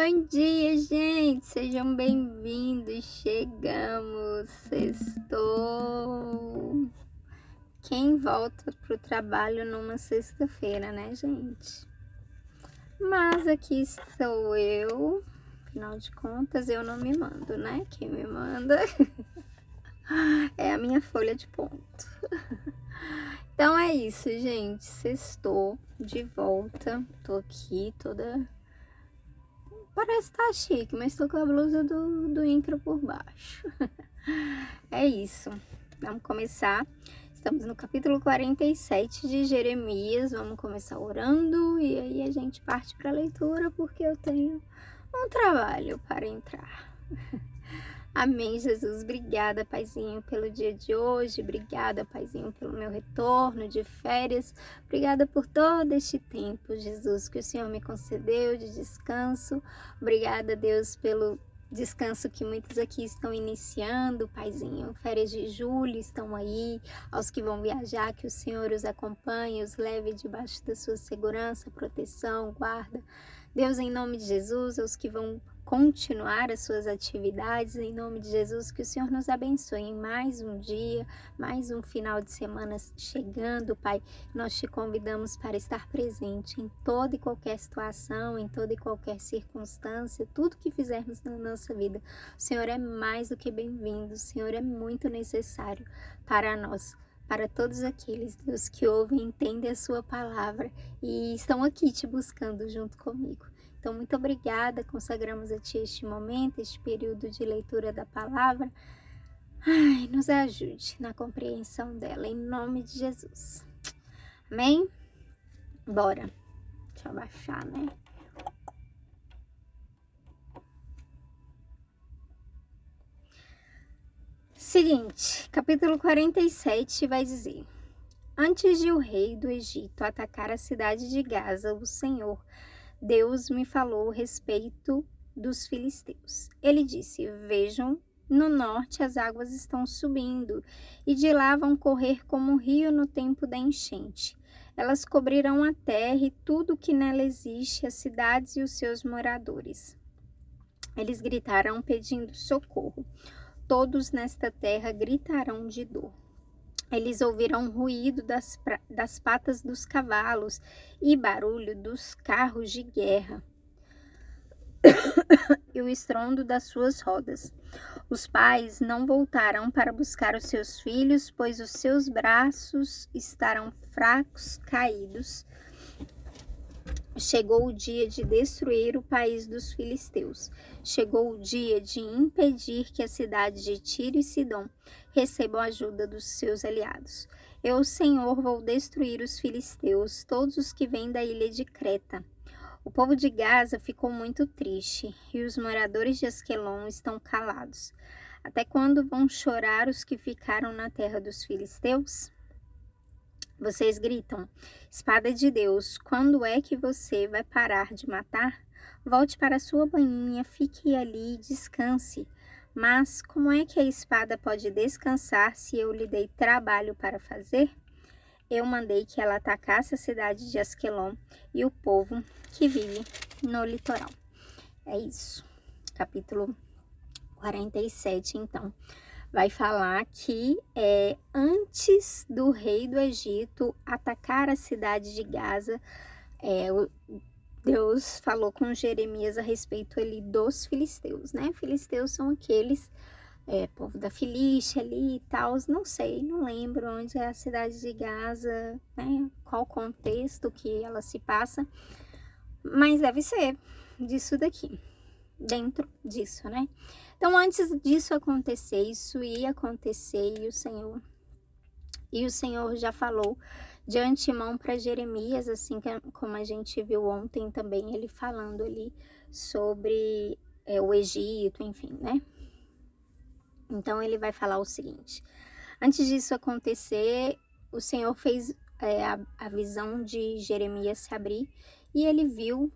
Bom dia, gente! Sejam bem-vindos! Chegamos! Sextou! Quem volta pro trabalho numa sexta-feira, né, gente? Mas aqui estou eu, afinal de contas, eu não me mando, né? Quem me manda é a minha folha de ponto. Então é isso, gente. Sextou de volta. Tô aqui toda. Parece estar chique, mas tô com a blusa do Incra por baixo. É isso. Vamos começar. Estamos no capítulo 47 de Jeremias. Vamos começar orando e aí a gente parte para a leitura porque eu tenho um trabalho para entrar. Amém, Jesus. Obrigada, Paizinho, pelo dia de hoje. Obrigada, Paizinho, pelo meu retorno de férias. Obrigada por todo este tempo, Jesus, que o Senhor me concedeu de descanso. Obrigada, Deus, pelo descanso que muitos aqui estão iniciando, Paizinho. Férias de julho estão aí. Aos que vão viajar, que o Senhor os acompanhe, os leve debaixo da sua segurança, proteção, guarda. Deus, em nome de Jesus, aos que vão continuar as suas atividades, em nome de Jesus, que o Senhor nos abençoe em mais um dia, mais um final de semana chegando, Pai. Nós te convidamos para estar presente em toda e qualquer situação, em toda e qualquer circunstância, tudo que fizermos na nossa vida. O Senhor é mais do que bem-vindo, o Senhor é muito necessário para nós. Para todos aqueles, Deus, que ouvem e entendem a sua palavra e estão aqui te buscando junto comigo. Então, muito obrigada, consagramos a Ti este momento, este período de leitura da palavra. Ai, nos ajude na compreensão dela, em nome de Jesus. Amém? Bora. Deixa eu abaixar, né? Seguinte, capítulo 47 vai dizer: Antes de o rei do Egito atacar a cidade de Gaza, o Senhor Deus me falou a respeito dos filisteus. Ele disse: Vejam, no norte as águas estão subindo, e de lá vão correr como um rio no tempo da enchente. Elas cobrirão a terra e tudo o que nela existe, as cidades e os seus moradores. Eles gritarão pedindo socorro. Todos nesta terra gritarão de dor. Eles ouvirão o ruído das patas dos cavalos e barulho dos carros de guerra e o estrondo das suas rodas. Os pais não voltarão para buscar os seus filhos, pois os seus braços estarão fracos, caídos. Chegou o dia de destruir o país dos filisteus. Chegou o dia de impedir que a cidade de Tiro e Sidom recebam a ajuda dos seus aliados. Eu, Senhor, vou destruir os filisteus, todos os que vêm da ilha de Creta. O povo de Gaza ficou muito triste, e os moradores de Asquelon estão calados. Até quando vão chorar os que ficaram na terra dos filisteus? Vocês gritam: Espada de Deus, quando é que você vai parar de matar? Volte para sua bainha, fique ali e descanse. Mas como é que a espada pode descansar se eu lhe dei trabalho para fazer? Eu mandei que ela atacasse a cidade de Asquelon e o povo que vive no litoral. É isso. Capítulo 47, então. Vai falar que antes do rei do Egito atacar a cidade de Gaza, Deus falou com Jeremias a respeito ali dos filisteus, né? Filisteus são aqueles, povo da Filístia ali e tal, não sei, não lembro onde é a cidade de Gaza, né? Qual contexto que ela se passa, mas deve ser disso daqui, dentro disso, né? Então, antes disso acontecer, isso ia acontecer e o Senhor já falou de antemão para Jeremias, assim como a gente viu ontem também, ele falando ali sobre o Egito, enfim, né? Então, ele vai falar o seguinte: antes disso acontecer, o Senhor fez a visão de Jeremias se abrir e ele viu.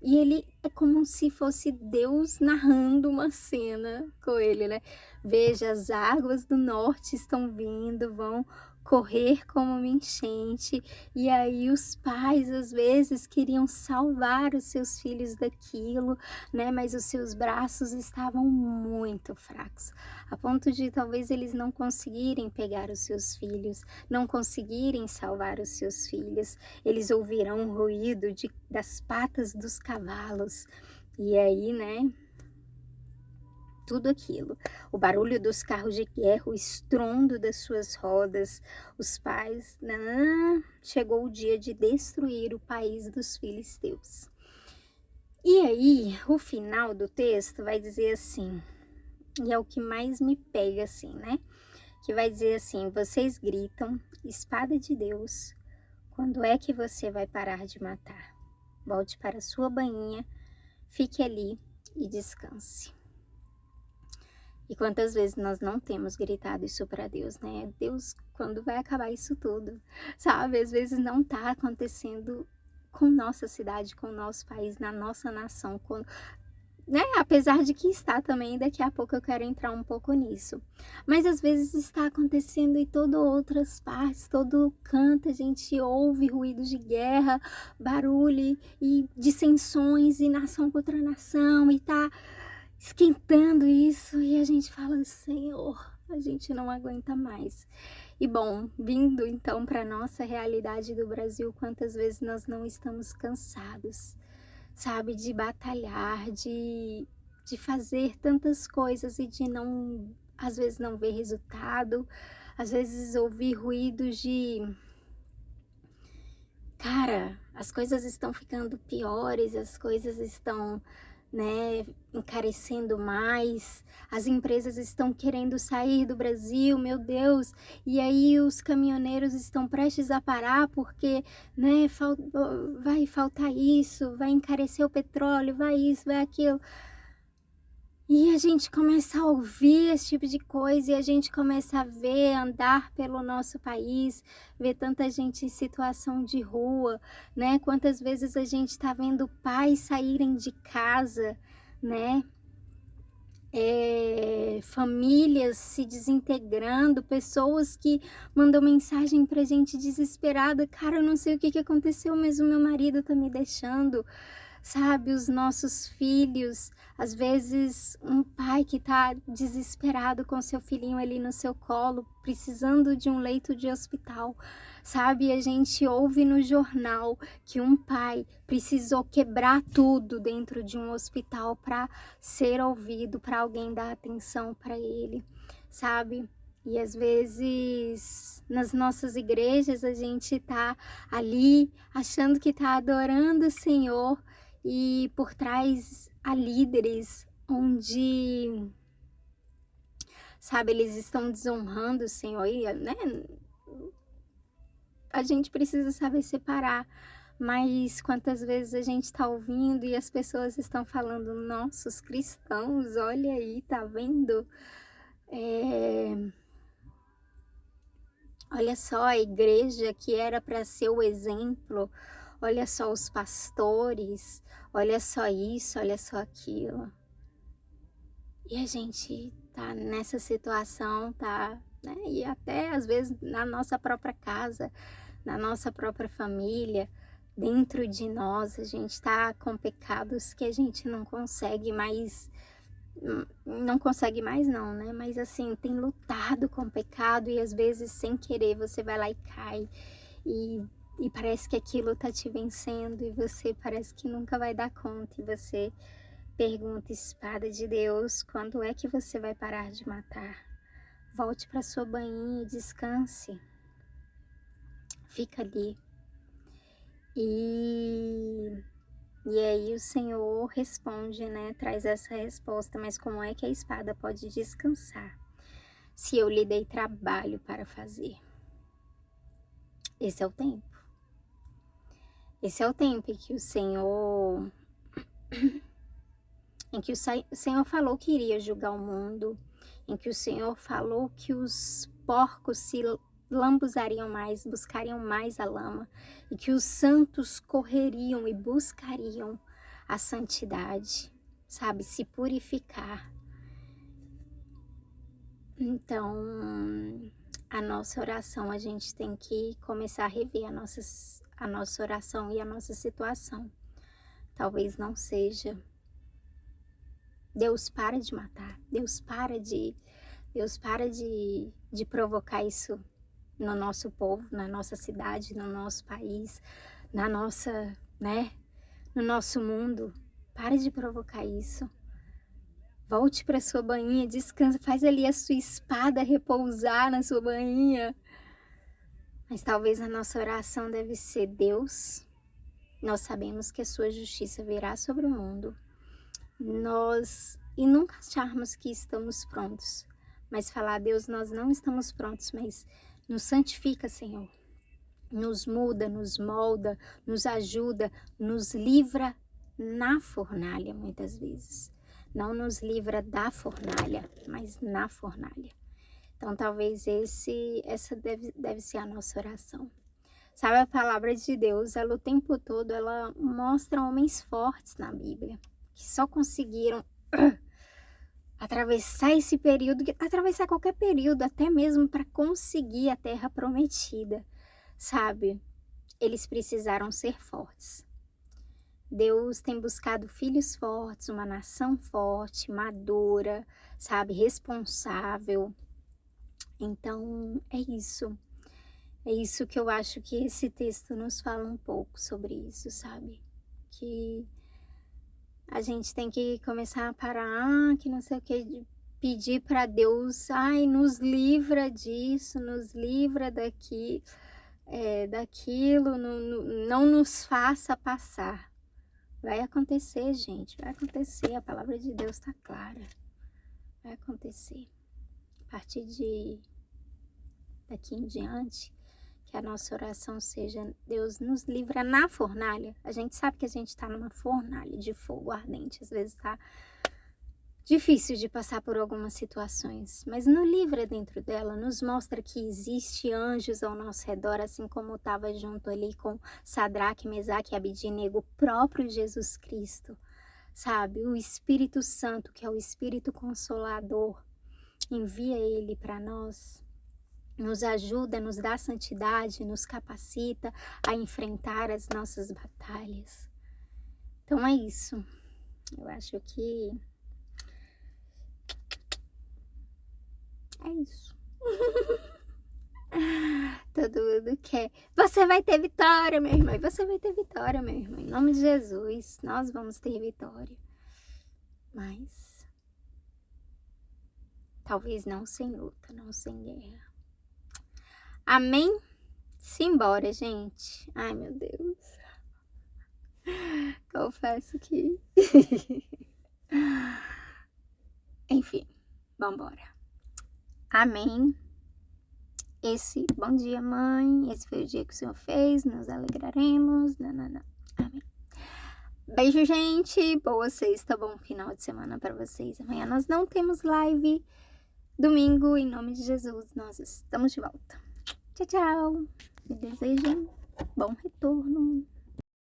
E ele é como se fosse Deus narrando uma cena com ele, né? Veja, as águas do norte estão vindo, vão correr como uma enchente, e aí os pais às vezes queriam salvar os seus filhos daquilo, né, mas os seus braços estavam muito fracos, a ponto de talvez eles não conseguirem pegar os seus filhos, não conseguirem salvar os seus filhos, eles ouvirão o ruído das patas dos cavalos, e aí, né, tudo aquilo, o barulho dos carros de guerra, o estrondo das suas rodas, os pais, chegou o dia de destruir o país dos filisteus. E aí, o final do texto vai dizer assim, e é o que mais me pega assim, né? Que vai dizer assim, vocês gritam, espada de Deus, quando é que você vai parar de matar? Volte para sua bainha, fique ali e descanse. E quantas vezes nós não temos gritado isso para Deus, né? Deus, quando vai acabar isso tudo? Sabe, às vezes não tá acontecendo com nossa cidade, com o nosso país, na nossa nação, né? Apesar de que está também, daqui a pouco eu quero entrar um pouco nisso. Mas às vezes está acontecendo em todas outras partes, todo canto a gente ouve ruídos de guerra, barulho e dissensões e nação contra nação e tá esquentando isso e a gente fala, Senhor, a gente não aguenta mais. E bom, vindo então para nossa realidade do Brasil, quantas vezes nós não estamos cansados, sabe, de batalhar, de fazer tantas coisas e de não, às vezes não ver resultado, às vezes ouvir ruídos de, cara, as coisas estão ficando piores, as coisas estão, né, encarecendo mais, as empresas estão querendo sair do Brasil, meu Deus, e aí os caminhoneiros estão prestes a parar porque, né, vai faltar isso, vai encarecer o petróleo, vai isso, vai aquilo. E a gente começa a ouvir esse tipo de coisa e a gente começa a ver, andar pelo nosso país, ver tanta gente em situação de rua, né? Quantas vezes a gente está vendo pais saírem de casa, né? Famílias se desintegrando, pessoas que mandam mensagem pra gente desesperada, cara, eu não sei o que aconteceu, mas o meu marido tá me deixando, sabe, os nossos filhos, às vezes um pai que tá desesperado com seu filhinho ali no seu colo, precisando de um leito de hospital, sabe, a gente ouve no jornal que um pai precisou quebrar tudo dentro de um hospital para ser ouvido, para alguém dar atenção para ele, sabe? E às vezes nas nossas igrejas a gente tá ali achando que tá adorando o Senhor e por trás há líderes onde, sabe, eles estão desonrando o Senhor e, né? A gente precisa saber separar, mas quantas vezes a gente está ouvindo e as pessoas estão falando, nossa, os cristãos, olha aí, tá vendo? Olha só a igreja que era para ser o exemplo, olha só os pastores, olha só isso, olha só aquilo. E a gente tá nessa situação, tá, né? E até às vezes na nossa própria casa, na nossa própria família, dentro de nós, a gente tá com pecados que a gente não consegue mais, não consegue mais não, né? Mas assim, tem lutado com o pecado e às vezes sem querer você vai lá e cai e parece que aquilo tá te vencendo e você parece que nunca vai dar conta e você pergunta, espada de Deus, quando é que você vai parar de matar? Volte para sua bainha e descanse. Fica ali. E aí o Senhor responde, né? Traz essa resposta, mas como é que a espada pode descansar se eu lhe dei trabalho para fazer? Esse é o tempo. Esse é o tempo em que o Senhor Senhor falou que iria julgar o mundo, em que o Senhor falou que os porcos se lambuzariam mais, buscariam mais a lama, e que os santos correriam e buscariam a santidade, sabe, se purificar. Então, a nossa oração, a gente tem que começar a rever a nossa oração e a nossa situação. Talvez não seja: Deus, para de matar, Deus, para de provocar isso no nosso povo, na nossa cidade, no nosso país, na nossa, né, no nosso mundo. Para de provocar isso. Volte para sua bainha, descansa, faz ali a sua espada repousar na sua bainha. Mas talvez a nossa oração deve ser: Deus, nós sabemos que a sua justiça virá sobre o mundo. E nunca acharmos que estamos prontos, mas falar: Deus, nós não estamos prontos, mas nos santifica, Senhor. Nos muda, nos molda, nos ajuda, nos livra na fornalha, muitas vezes. Não nos livra da fornalha, mas na fornalha. Então, talvez essa deve ser a nossa oração. Sabe, a palavra de Deus, ela o tempo todo, ela mostra homens fortes na Bíblia, que só conseguiram atravessar esse período, atravessar qualquer período, até mesmo para conseguir a terra prometida, sabe? Eles precisaram ser fortes. Deus tem buscado filhos fortes, uma nação forte, madura, sabe, responsável. Então, é isso. É isso que eu acho que esse texto nos fala um pouco sobre isso, sabe? Que a gente tem que começar a parar, que não sei o que, de pedir para Deus: ai, nos livra disso, nos livra daquilo, não nos faça passar. Vai acontecer, gente, vai acontecer, a palavra de Deus está clara. Vai acontecer. A partir daqui em diante, que a nossa oração seja: Deus, nos livra na fornalha. A gente sabe que a gente está numa fornalha de fogo ardente, às vezes está difícil de passar por algumas situações, mas nos livra dentro dela, nos mostra que existe anjos ao nosso redor, assim como estava junto ali com Sadraque, Mesaque e Abidnego, o próprio Jesus Cristo, sabe? O Espírito Santo, que é o Espírito Consolador, envia ele para nós, nos ajuda, nos dá santidade, nos capacita a enfrentar as nossas batalhas. Então é isso. Eu acho que é isso. Todo mundo quer. Você vai ter vitória, meu irmão. Você vai ter vitória, meu irmão. Em nome de Jesus, nós vamos ter vitória. Mas talvez não sem luta, não sem guerra. Amém? Simbora, gente. Ai, meu Deus. Confesso que... Enfim, vambora. Amém. Bom dia, mãe. Esse foi o dia que o Senhor fez. Nos alegraremos. Amém. Beijo, gente. Boa sexta, bom final de semana para vocês. Amanhã nós não temos live. Domingo, em nome de Jesus, nós estamos de volta. Tchau, tchau. Me desejem bom retorno.